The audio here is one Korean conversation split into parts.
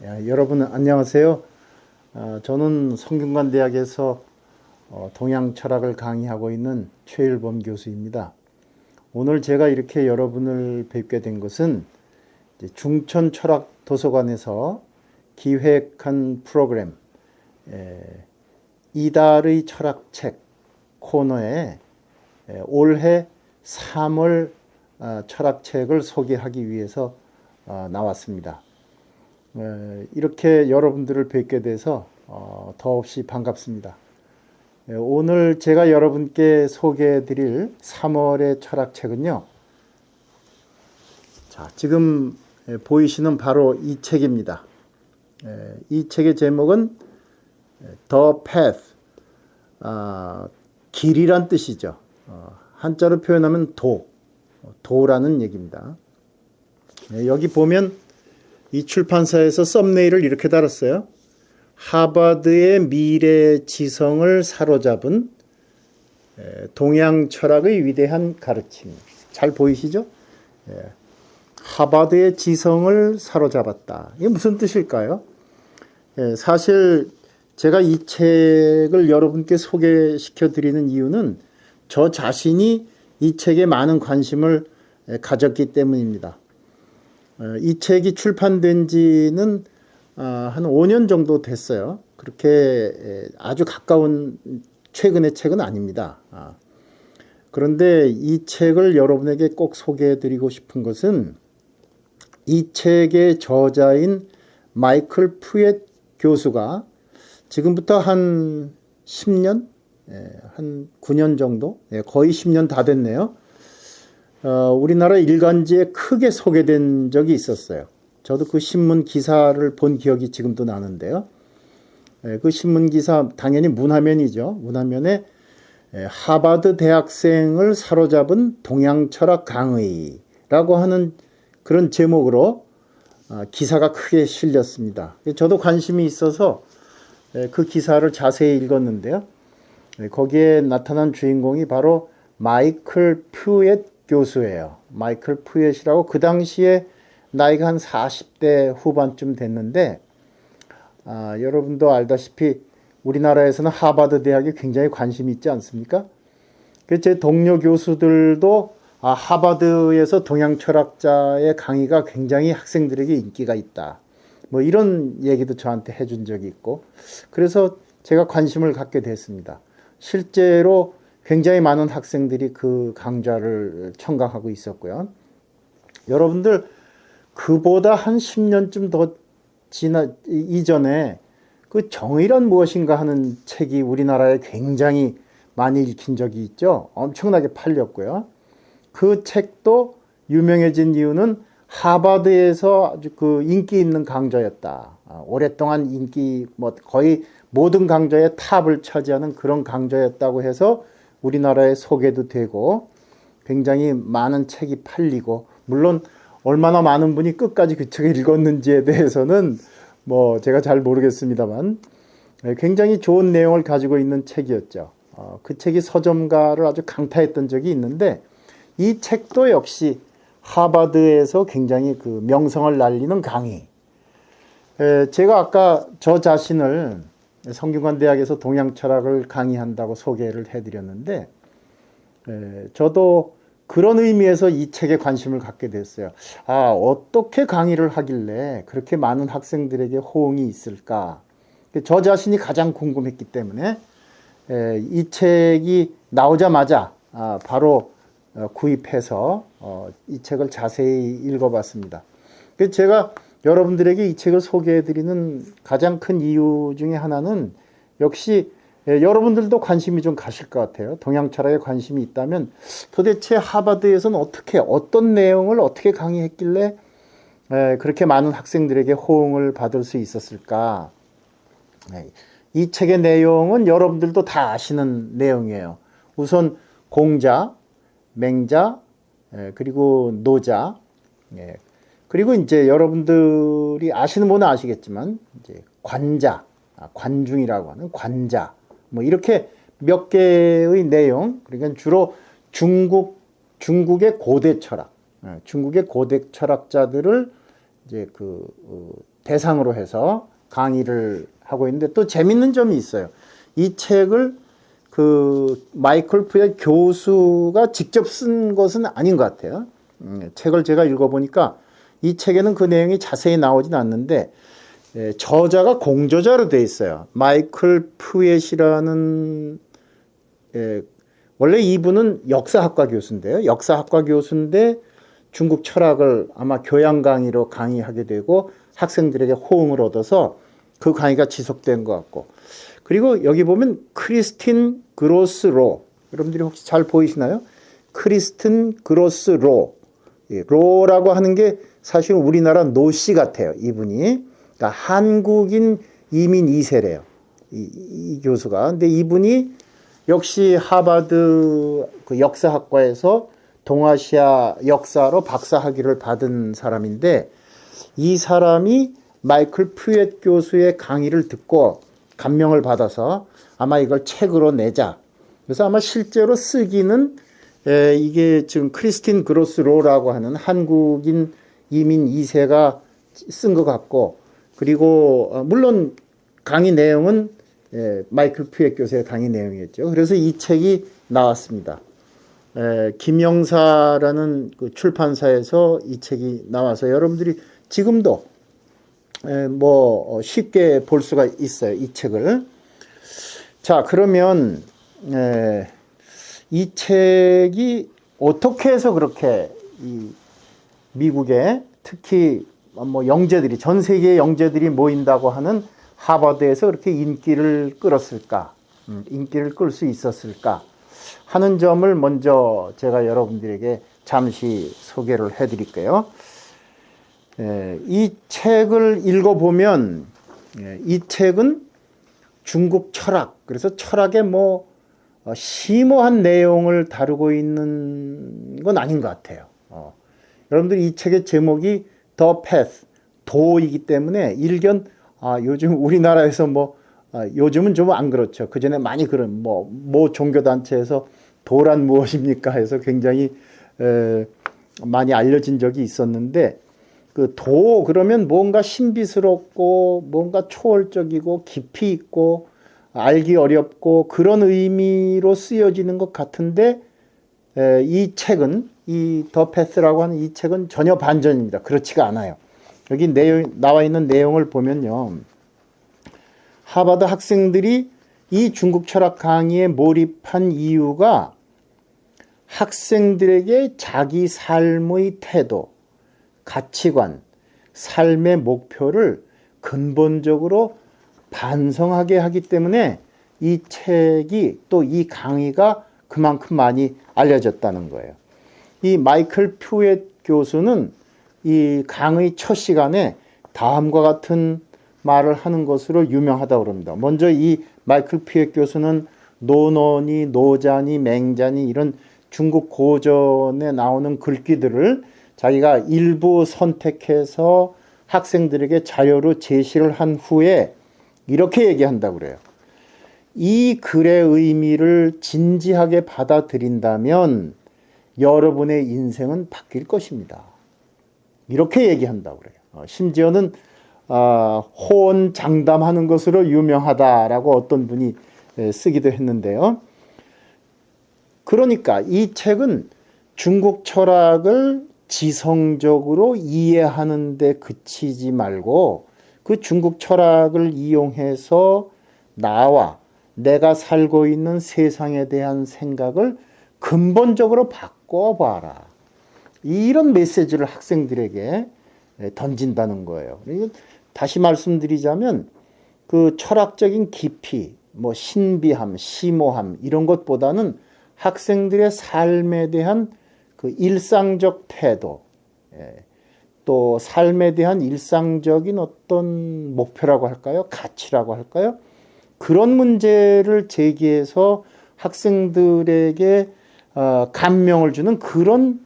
여러분 안녕하세요. 저는 성균관대학에서 동양 철학을 강의하고 있는 최일범 교수입니다. 오늘 제가 이렇게 여러분을 뵙게 된 것은 중천 철학 도서관에서 기획한 프로그램 이달의 철학책 코너에 올해 3월 철학책을 소개하기 위해서 나왔습니다. 이렇게 여러분들을 뵙게 돼서 더없이 반갑습니다. 오늘 제가 여러분께 소개해 드릴 3월의 철학책은요. 자, 지금 보이시는 바로 이 책입니다. 이 책의 제목은 The Path, 길이란 뜻이죠. 한자로 표현하면 도라는 얘기입니다. 여기 보면 이 출판사에서 썸네일을 이렇게 달았어요. 하버드의 미래 지성을 사로잡은 동양 철학의 위대한 가르침. 잘 보이시죠? 하버드의 지성을 사로잡았다. 이게 무슨 뜻일까요? 사실 제가 이 책을 여러분께 소개시켜 드리는 이유는 저 자신이 이 책에 많은 관심을 가졌기 때문입니다. 이 책이 출판된 지는 한 5년 정도 됐어요. 그렇게 아주 가까운 최근의 책은 아닙니다. 그런데 이 책을 여러분에게 꼭 소개해 드리고 싶은 것은 이 책의 저자인 마이클 푸엣 교수가 지금부터 한 10년, 한 9년 정도, 거의 10년 다 됐네요. 우리나라 일간지에 크게 소개된 적이 있었어요. 저도 그 신문 기사를 본 기억이 지금도 나는데요. 그 신문 기사 당연히 문화면이죠. 문화면에 하버드 대학생을 사로잡은 동양 철학 강의라고 하는 그런 제목으로 기사가 크게 실렸습니다. 저도 관심이 있어서 그 기사를 자세히 읽었는데요. 거기에 나타난 주인공이 바로 마이클 푸엣 교수예요. 마이클 푸엣이라고 그 당시에 나이가 한 40대 후반쯤 됐는데 여러분도 알다시피 우리나라에서는 하버드 대학에 굉장히 관심이 있지 않습니까? 제 동료 교수들도 하버드에서 동양 철학자의 강의가 굉장히 학생들에게 인기가 있다. 뭐 이런 얘기도 저한테 해준 적이 있고 그래서 제가 관심을 갖게 됐습니다. 실제로 굉장히 많은 학생들이 그 강좌를 청강하고 있었고요. 여러분들 그보다 한 10년쯤 더 이전에 그 정의란 무엇인가 하는 책이 우리나라에 굉장히 많이 읽힌 적이 있죠. 엄청나게 팔렸고요. 그 책도 유명해진 이유는 하버드에서 아주 그 인기 있는 강좌였다. 오랫동안 인기 거의 모든 강좌의 탑을 차지하는 그런 강좌였다고 해서 우리나라에 소개도 되고 굉장히 많은 책이 팔리고 물론 얼마나 많은 분이 끝까지 그 책을 읽었는지에 대해서는 제가 잘 모르겠습니다만 굉장히 좋은 내용을 가지고 있는 책이었죠. 그 책이 서점가를 아주 강타했던 적이 있는데 이 책도 역시 하버드에서 굉장히 그 명성을 날리는 강의. 제가 아까 저 자신을 성균관대학에서 동양 철학을 강의한다고 소개를 해드렸는데 저도 그런 의미에서 이 책에 관심을 갖게 됐어요. 어떻게 강의를 하길래 그렇게 많은 학생들에게 호응이 있을까? 저 자신이 가장 궁금했기 때문에 이 책이 나오자마자 바로 구입해서 이 책을 자세히 읽어봤습니다. 제가 여러분들에게 이 책을 소개해드리는 가장 큰 이유 중에 하나는 역시 여러분들도 관심이 좀 가실 것 같아요. 동양 철학에 관심이 있다면 도대체 하버드에서는 어떤 내용을 어떻게 강의했길래 그렇게 많은 학생들에게 호응을 받을 수 있었을까? 이 책의 내용은 여러분들도 다 아시는 내용이에요. 우선 공자, 맹자, 그리고 노자, 그리고 이제 여러분들이 아시는 분은 아시겠지만 이제 관자, 관중이라고 하는 관자, 이렇게 몇 개의 내용, 그러니까 주로 중국의 고대 철학, 중국의 고대 철학자들을 이제 대상으로 해서 강의를 하고 있는데 또 재밌는 점이 있어요. 이 책을 그 마이클 푸엣 교수가 직접 쓴 것은 아닌 것 같아요. 책을 제가 읽어보니까 이 책에는 그 내용이 자세히 나오진 않는데 저자가 공저자로 되어 있어요. 마이클 푸엣이라는 원래 이분은 역사학과 교수인데요. 역사학과 교수인데 중국 철학을 아마 교양 강의로 강의하게 되고 학생들에게 호응을 얻어서 그 강의가 지속된 것 같고, 그리고 여기 보면 크리스틴 그로스 로, 여러분들이 혹시 잘 보이시나요? 크리스틴 그로스 로, 로라고 하는 게 사실 우리나라 노씨 같아요. 이분이 그러니까 한국인 이민 2세래요. 이 교수가. 근데 이분이 역시 하버드 그 역사학과에서 동아시아 역사로 박사학위를 받은 사람인데, 이 사람이 마이클 푸엣 교수의 강의를 듣고 감명을 받아서 아마 이걸 책으로 내자. 그래서 아마 실제로 쓰기는 이게 지금 크리스틴 그로스 로라고 하는 한국인 이민 2세가 쓴 것 같고, 그리고 물론 강의 내용은 마이클 푸엣 교수의 강의 내용이었죠. 그래서 이 책이 나왔습니다. 김영사라는 그 출판사에서 이 책이 나와서 여러분들이 지금도 뭐 쉽게 볼 수가 있어요. 이 책을. 자, 그러면 이 책이 어떻게 해서 그렇게 이 미국에 특히 뭐 영재들이, 전 세계의 영재들이 모인다고 하는 하버드에서 그렇게 인기를 끌었을까, 인기를 끌 수 있었을까 하는 점을 먼저 제가 여러분들에게 잠시 소개를 해드릴게요. 이 책을 읽어보면 이 책은 중국 철학, 그래서 철학의 뭐 심오한 내용을 다루고 있는 건 아닌 것 같아요. 여러분들이 이 책의 제목이 The Path, 도이기 때문에 일견 요즘 우리나라에서 요즘은 좀 안 그렇죠. 그 전에 많이 그런 뭐 종교단체에서 도란 무엇입니까 해서 굉장히 많이 알려진 적이 있었는데, 그 도 그러면 뭔가 신비스럽고 뭔가 초월적이고 깊이 있고 알기 어렵고 그런 의미로 쓰여지는 것 같은데, 이 책은, 이 더 패스라고 하는 이 책은 전혀 반전입니다. 그렇지가 않아요. 여기 나와 있는 내용을 보면요, 하버드 학생들이 이 중국 철학 강의에 몰입한 이유가 학생들에게 자기 삶의 태도, 가치관, 삶의 목표를 근본적으로 반성하게 하기 때문에 이 책이, 또 이 강의가 그만큼 많이 알려졌다는 거예요. 이 마이클 푸엣 교수는 이 강의 첫 시간에 다음과 같은 말을 하는 것으로 유명하다고 합니다. 먼저 이 마이클 푸엣 교수는 노노니, 노자니, 맹자니 이런 중국 고전에 나오는 글귀들을 자기가 일부 선택해서 학생들에게 자료로 제시를 한 후에 이렇게 얘기한다고 그래요. 이 글의 의미를 진지하게 받아들인다면 여러분의 인생은 바뀔 것입니다. 이렇게 얘기한다고 그래요. 심지어는 호언장담하는 것으로 유명하다라고 어떤 분이 쓰기도 했는데요. 그러니까 이 책은 중국 철학을 지성적으로 이해하는 데 그치지 말고 그 중국 철학을 이용해서 나와 내가 살고 있는 세상에 대한 생각을 근본적으로 바꿔봐라. 이런 메시지를 학생들에게 던진다는 거예요. 다시 말씀드리자면 그 철학적인 깊이, 뭐 신비함, 심오함 이런 것보다는 학생들의 삶에 대한 그 일상적 태도, 또 삶에 대한 일상적인 어떤 목표라고 할까요? 가치라고 할까요? 그런 문제를 제기해서 학생들에게 감명을 주는 그런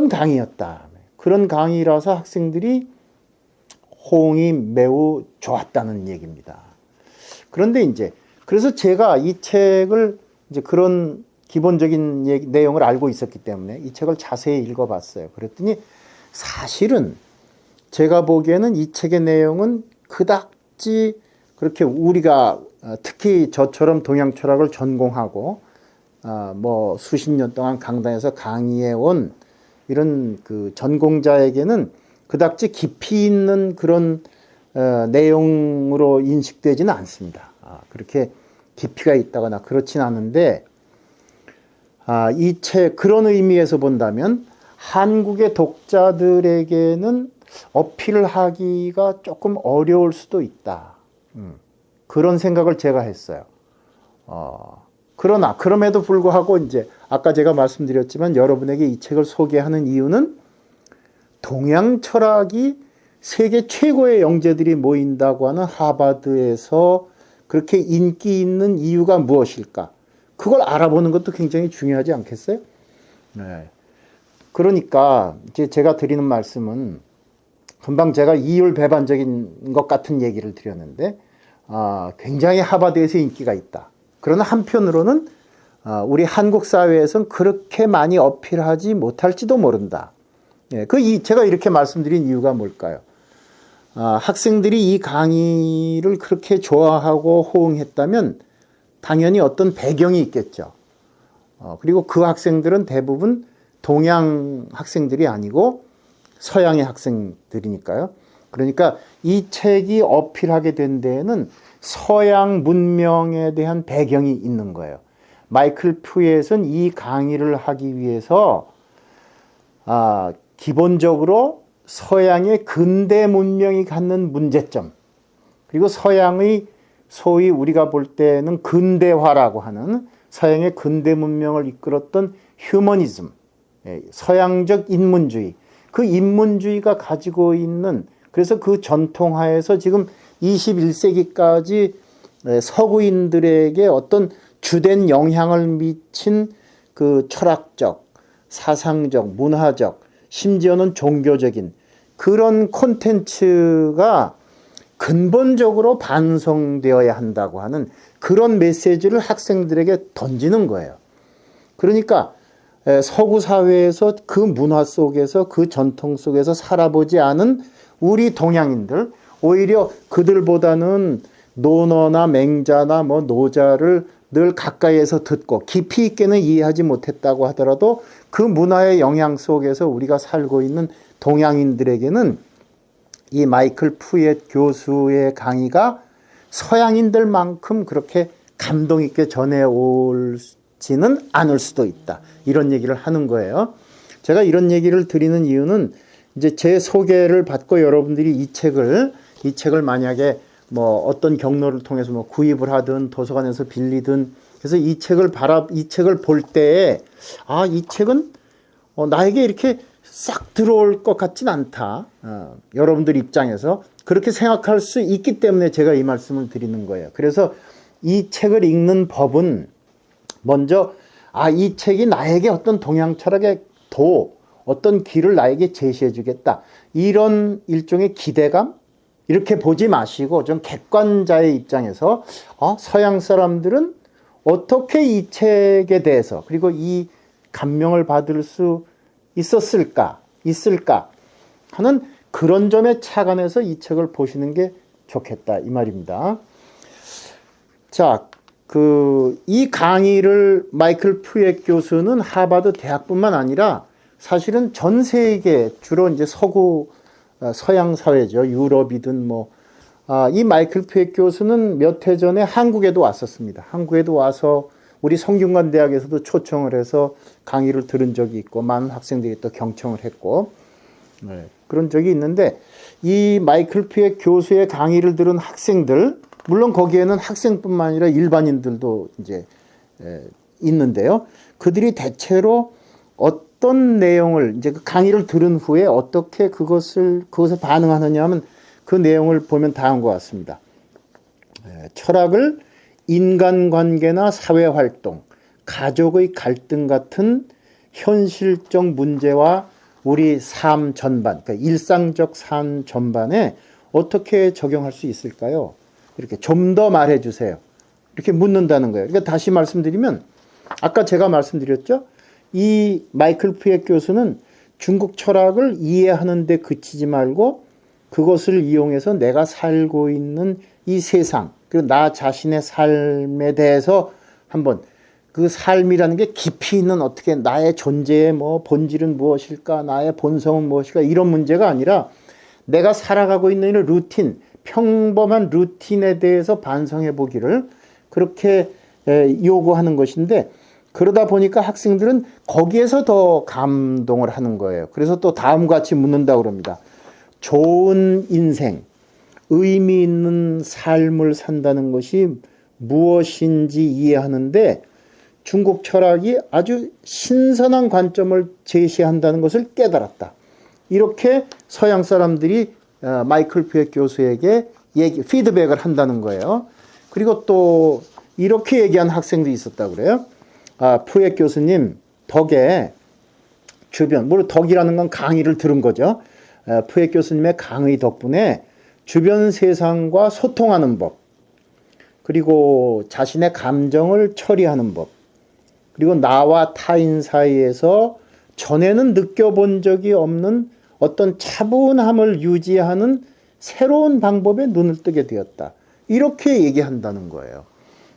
강의였다. 그런 강의라서 학생들이 호응이 매우 좋았다는 얘기입니다. 그런데 그래서 제가 이 책을 그런 기본적인 내용을 알고 있었기 때문에 이 책을 자세히 읽어봤어요. 그랬더니 사실은 제가 보기에는 이 책의 내용은 그닥지 그렇게 우리가 특히 저처럼 동양 철학을 전공하고 뭐 수십 년 동안 강단에서 강의해 온 이런 그 전공자에게는 그닥지 깊이 있는 그런 내용으로 인식되지는 않습니다. 그렇게 깊이가 있다거나 그렇진 않은데 이 책 그런 의미에서 본다면 한국의 독자들에게는 어필을 하기가 조금 어려울 수도 있다. 그런 생각을 제가 했어요. 그러나 그럼에도 불구하고 이제 아까 제가 말씀드렸지만 여러분에게 이 책을 소개하는 이유는 동양 철학이 세계 최고의 영재들이 모인다고 하는 하버드에서 그렇게 인기 있는 이유가 무엇일까? 그걸 알아보는 것도 굉장히 중요하지 않겠어요? 네. 그러니까 이제 제가 드리는 말씀은 금방 제가 이율배반적인 것 같은 얘기를 드렸는데 굉장히 하버드에서 인기가 있다. 그러나 한편으로는 우리 한국 사회에서는 그렇게 많이 어필하지 못할지도 모른다. 예, 제가 이렇게 말씀드린 이유가 뭘까요? 학생들이 이 강의를 그렇게 좋아하고 호응했다면 당연히 어떤 배경이 있겠죠. 그리고 그 학생들은 대부분 동양 학생들이 아니고 서양의 학생들이니까요. 그러니까 이 책이 어필하게 된 데에는 서양 문명에 대한 배경이 있는 거예요. 마이클 푸엣은 이 강의를 하기 위해서 기본적으로 서양의 근대 문명이 갖는 문제점, 그리고 서양의 소위 우리가 볼 때는 근대화라고 하는 서양의 근대 문명을 이끌었던 휴머니즘, 서양적 인문주의, 그 인문주의가 가지고 있는, 그래서 그 전통하에서 지금 21세기까지 서구인들에게 어떤 주된 영향을 미친 그 철학적, 사상적, 문화적, 심지어는 종교적인 그런 콘텐츠가 근본적으로 반성되어야 한다고 하는 그런 메시지를 학생들에게 던지는 거예요. 그러니까 서구 사회에서 그 문화 속에서 그 전통 속에서 살아보지 않은 우리 동양인들, 오히려 그들보다는 논어나 맹자나 뭐 노자를 늘 가까이에서 듣고 깊이 있게는 이해하지 못했다고 하더라도 그 문화의 영향 속에서 우리가 살고 있는 동양인들에게는 이 마이클 푸엣 교수의 강의가 서양인들만큼 그렇게 감동 있게 전해올지는 않을 수도 있다. 이런 얘기를 하는 거예요. 제가 이런 얘기를 드리는 이유는 이제 제 소개를 받고 여러분들이 이 책을 만약에 뭐 어떤 경로를 통해서 뭐 구입을 하든 도서관에서 빌리든, 그래서 이 책을 볼 때에 이 책은 나에게 이렇게 싹 들어올 것 같진 않다. 여러분들 입장에서 그렇게 생각할 수 있기 때문에 제가 이 말씀을 드리는 거예요. 그래서 이 책을 읽는 법은 먼저 이 책이 나에게 어떤 동양 철학의 어떤 길을 나에게 제시해 주겠다. 이런 일종의 기대감? 이렇게 보지 마시고 좀 객관자의 입장에서 서양 사람들은 어떻게 이 책에 대해서, 그리고 이 감명을 받을 수 있을까 하는 그런 점에 착안해서 이 책을 보시는 게 좋겠다 이 말입니다. 자, 이 강의를 마이클 푸엣 교수는 하버드 대학뿐만 아니라 사실은 전 세계, 주로 이제 서양 사회죠. 유럽이든 이 마이클 푸엣 교수는 몇 해 전에 한국에도 왔었습니다. 한국에도 와서 우리 성균관대학에서도 초청을 해서 강의를 들은 적이 있고, 많은 학생들이 또 경청을 했고, 그런 적이 있는데, 이 마이클 푸엣 교수의 강의를 들은 학생들, 물론 거기에는 학생뿐만 아니라 일반인들도 이제 있는데요. 그들이 대체로 어떤 내용을 이제 그 강의를 들은 후에 어떻게 그것에 반응하느냐 하면 그 내용을 보면 다음과 같습니다. 철학을 인간관계나 사회활동, 가족의 갈등 같은 현실적 문제와 우리 삶 전반, 그러니까 일상적 삶 전반에 어떻게 적용할 수 있을까요? 이렇게 좀 더 말해 주세요. 이렇게 묻는다는 거예요. 그러니까 다시 말씀드리면, 아까 제가 말씀드렸죠? 이 마이클 푸엣 교수는 중국 철학을 이해하는 데 그치지 말고 그것을 이용해서 내가 살고 있는 이 세상, 그리고 나 자신의 삶에 대해서 한번 그 삶이라는 게 깊이 있는 어떻게 나의 존재의 뭐 본질은 무엇일까, 나의 본성은 무엇일까, 이런 문제가 아니라 내가 살아가고 있는 이런 루틴, 평범한 루틴에 대해서 반성해 보기를 그렇게 요구하는 것인데, 그러다 보니까 학생들은 거기에서 더 감동을 하는 거예요. 그래서 또 다음과 같이 묻는다고 그럽니다. 좋은 인생, 의미 있는 삶을 산다는 것이 무엇인지 이해하는데 중국 철학이 아주 신선한 관점을 제시한다는 것을 깨달았다. 이렇게 서양 사람들이 마이클 푸엣 교수에게 피드백을 한다는 거예요. 그리고 또 이렇게 얘기한 학생도 있었다고 그래요. 푸엣 교수님 덕에 주변, 물론 덕이라는 건 강의를 들은 거죠. 푸엣 교수님의 강의 덕분에 주변 세상과 소통하는 법, 그리고 자신의 감정을 처리하는 법, 그리고 나와 타인 사이에서 전에는 느껴본 적이 없는 어떤 차분함을 유지하는 새로운 방법에 눈을 뜨게 되었다. 이렇게 얘기한다는 거예요.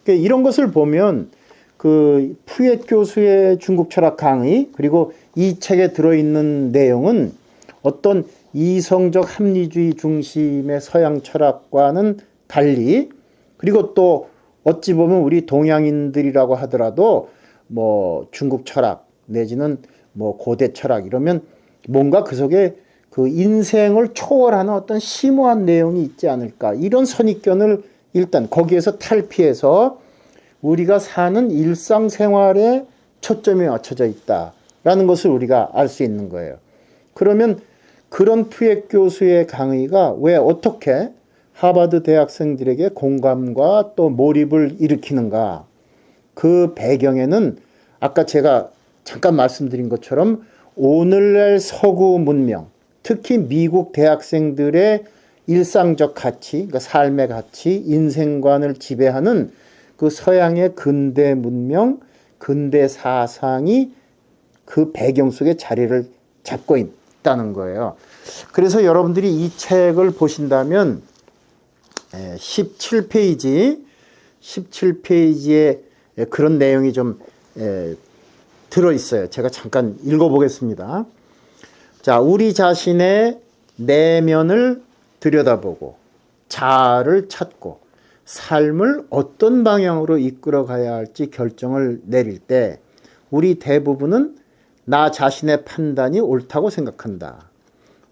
그러니까 이런 것을 보면 그 푸엣 교수의 중국 철학 강의, 그리고 이 책에 들어있는 내용은 어떤 이성적 합리주의 중심의 서양 철학과는 달리, 그리고 또 어찌 보면 우리 동양인들이라고 하더라도 뭐 중국 철학 내지는 뭐 고대 철학 이러면 뭔가 그 속에 그 인생을 초월하는 어떤 심오한 내용이 있지 않을까, 이런 선입견을 일단 거기에서 탈피해서 우리가 사는 일상생활에 초점이 맞춰져 있다라는 것을 우리가 알 수 있는 거예요. 그러면 그런 푸엣 교수의 강의가 왜 어떻게 하버드 대학생들에게 공감과 또 몰입을 일으키는가? 그 배경에는 아까 제가 잠깐 말씀드린 것처럼 오늘날 서구 문명, 특히 미국 대학생들의 일상적 가치, 그러니까 삶의 가치, 인생관을 지배하는 그 서양의 근대 문명, 근대 사상이 그 배경 속에 자리를 잡고 있다는 거예요. 그래서 여러분들이 이 책을 보신다면 17페이지에 그런 내용이 좀 들어있어요. 제가 잠깐 읽어보겠습니다. 자, 우리 자신의 내면을 들여다보고 자아를 찾고 삶을 어떤 방향으로 이끌어 가야 할지 결정을 내릴 때 우리 대부분은 나 자신의 판단이 옳다고 생각한다.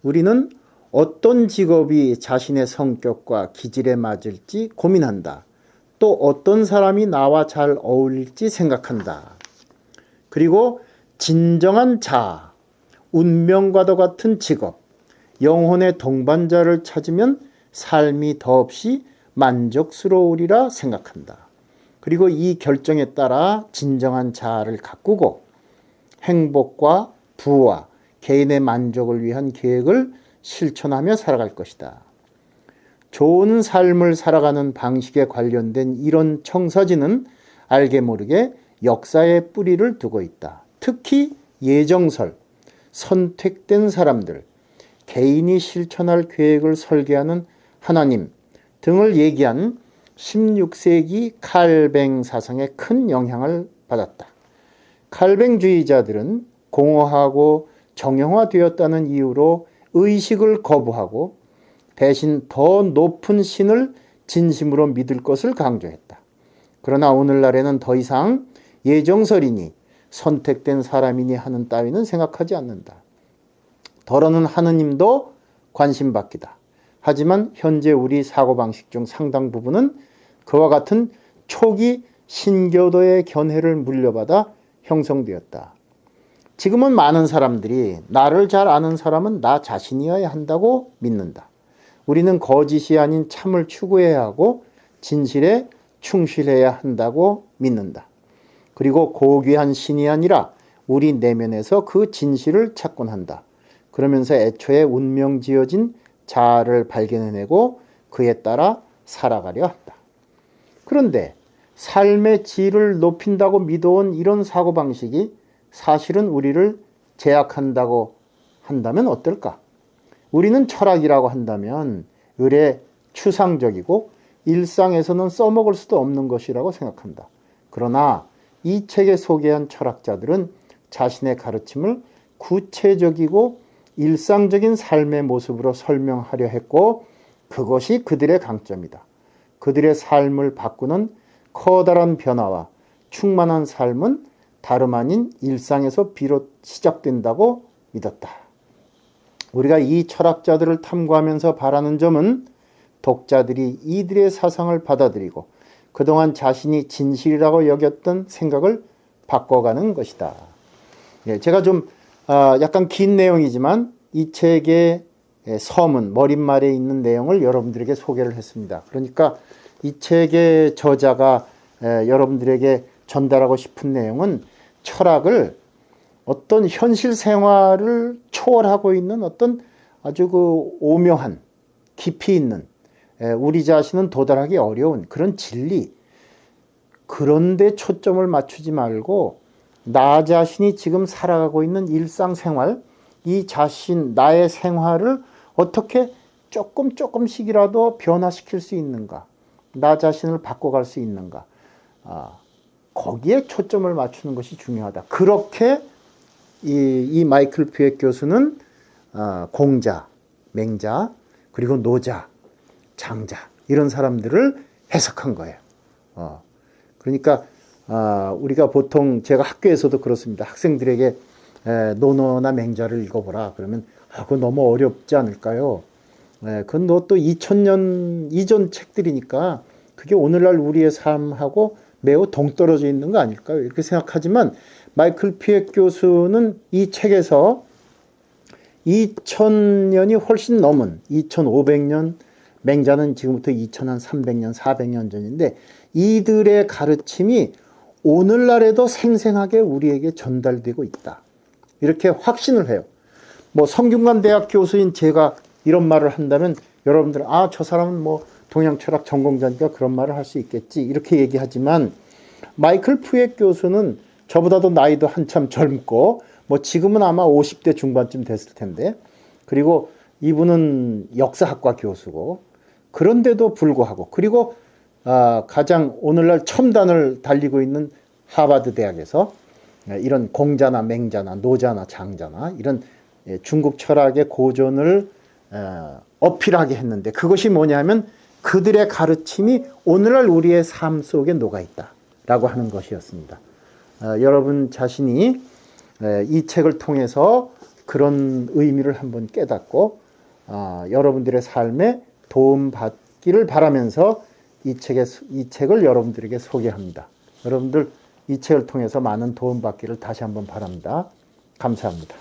우리는 어떤 직업이 자신의 성격과 기질에 맞을지 고민한다. 또 어떤 사람이 나와 잘 어울릴지 생각한다. 그리고 진정한 자아, 운명과도 같은 직업, 영혼의 동반자를 찾으면 삶이 더없이 만족스러우리라 생각한다. 그리고 이 결정에 따라 진정한 자아를 가꾸고 행복과 부와 개인의 만족을 위한 계획을 실천하며 살아갈 것이다. 좋은 삶을 살아가는 방식에 관련된 이런 청사진은 알게 모르게 역사의 뿌리를 두고 있다. 특히 예정설, 선택된 사람들, 개인이 실천할 계획을 설계하는 하나님 등을 얘기한 16세기 칼뱅 사상에 큰 영향을 받았다. 칼뱅주의자들은 공허하고 정형화되었다는 이유로 의식을 거부하고 대신 더 높은 신을 진심으로 믿을 것을 강조했다. 그러나 오늘날에는 더 이상 예정설이니 선택된 사람이니 하는 따위는 생각하지 않는다. 더러는 하느님도 관심받기다. 하지만 현재 우리 사고방식 중 상당 부분은 그와 같은 초기 신교도의 견해를 물려받아 형성되었다. 지금은 많은 사람들이 나를 잘 아는 사람은 나 자신이어야 한다고 믿는다. 우리는 거짓이 아닌 참을 추구해야 하고 진실에 충실해야 한다고 믿는다. 그리고 고귀한 신이 아니라 우리 내면에서 그 진실을 찾곤 한다. 그러면서 애초에 운명지어진 자아를 발견해내고 그에 따라 살아가려 한다. 그런데 삶의 질을 높인다고 믿어온 이런 사고방식이 사실은 우리를 제약한다고 한다면 어떨까? 우리는 철학이라고 한다면 을에 추상적이고 일상에서는 써먹을 수도 없는 것이라고 생각한다. 그러나 이 책에 소개한 철학자들은 자신의 가르침을 구체적이고 일상적인 삶의 모습으로 설명하려 했고 그것이 그들의 강점이다. 그들의 삶을 바꾸는 커다란 변화와 충만한 삶은 다름 아닌 일상에서 비롯 시작된다고 믿었다. 우리가 이 철학자들을 탐구하면서 바라는 점은 독자들이 이들의 사상을 받아들이고 그동안 자신이 진실이라고 여겼던 생각을 바꿔가는 것이다. 제가 좀 약간 긴 내용이지만 이 책의 서문, 머릿말에 있는 내용을 여러분들에게 소개를 했습니다. 그러니까 이 책의 저자가 여러분들에게 전달하고 싶은 내용은 철학을 어떤 현실 생활을 초월하고 있는 어떤 아주 그 오묘한 깊이 있는 우리 자신은 도달하기 어려운 그런 진리, 그런데 초점을 맞추지 말고 나 자신이 지금 살아가고 있는 일상생활, 이 자신, 나의 생활을 어떻게 조금씩이라도 변화시킬 수 있는가, 나 자신을 바꿔갈 수 있는가, 거기에 초점을 맞추는 것이 중요하다. 그렇게 이 마이클 퓨액 교수는 공자, 맹자, 그리고 노자, 장자 이런 사람들을 해석한 거예요. 그러니까 우리가 보통 제가 학교에서도 그렇습니다. 학생들에게 노노나 맹자를 읽어보라 그러면 그거 너무 어렵지 않을까요? 그건 또 2000년 이전 책들이니까 그게 오늘날 우리의 삶하고 매우 동떨어져 있는 거 아닐까요? 이렇게 생각하지만 마이클 퓨액 교수는 이 책에서 2000년이 훨씬 넘은 2500년, 맹자는 지금부터 2300년, 400년 전인데 이들의 가르침이 오늘날에도 생생하게 우리에게 전달되고 있다. 이렇게 확신을 해요. 뭐 성균관 대학 교수인 제가 이런 말을 한다면 여러분들은 저 사람은 뭐 동양 철학 전공자니까 그런 말을 할 수 있겠지 이렇게 얘기하지만 마이클 퓨액 교수는 저보다도 나이도 한참 젊고 뭐 지금은 아마 50대 중반쯤 됐을 텐데 그리고 이분은 역사학과 교수고 그런데도 불구하고 그리고 가장 오늘날 첨단을 달리고 있는 하버드 대학에서 이런 공자나 맹자나 노자나 장자나 이런 중국 철학의 고전을 어필하게 했는데 그것이 뭐냐면 그들의 가르침이 오늘날 우리의 삶 속에 녹아있다라고 하는 것이었습니다. 여러분 자신이 이 책을 통해서 그런 의미를 한번 깨닫고 여러분들의 삶에 도움받기를 바라면서 이 책을 여러분들에게 소개합니다. 여러분들 이 책을 통해서 많은 도움받기를 다시 한번 바랍니다. 감사합니다.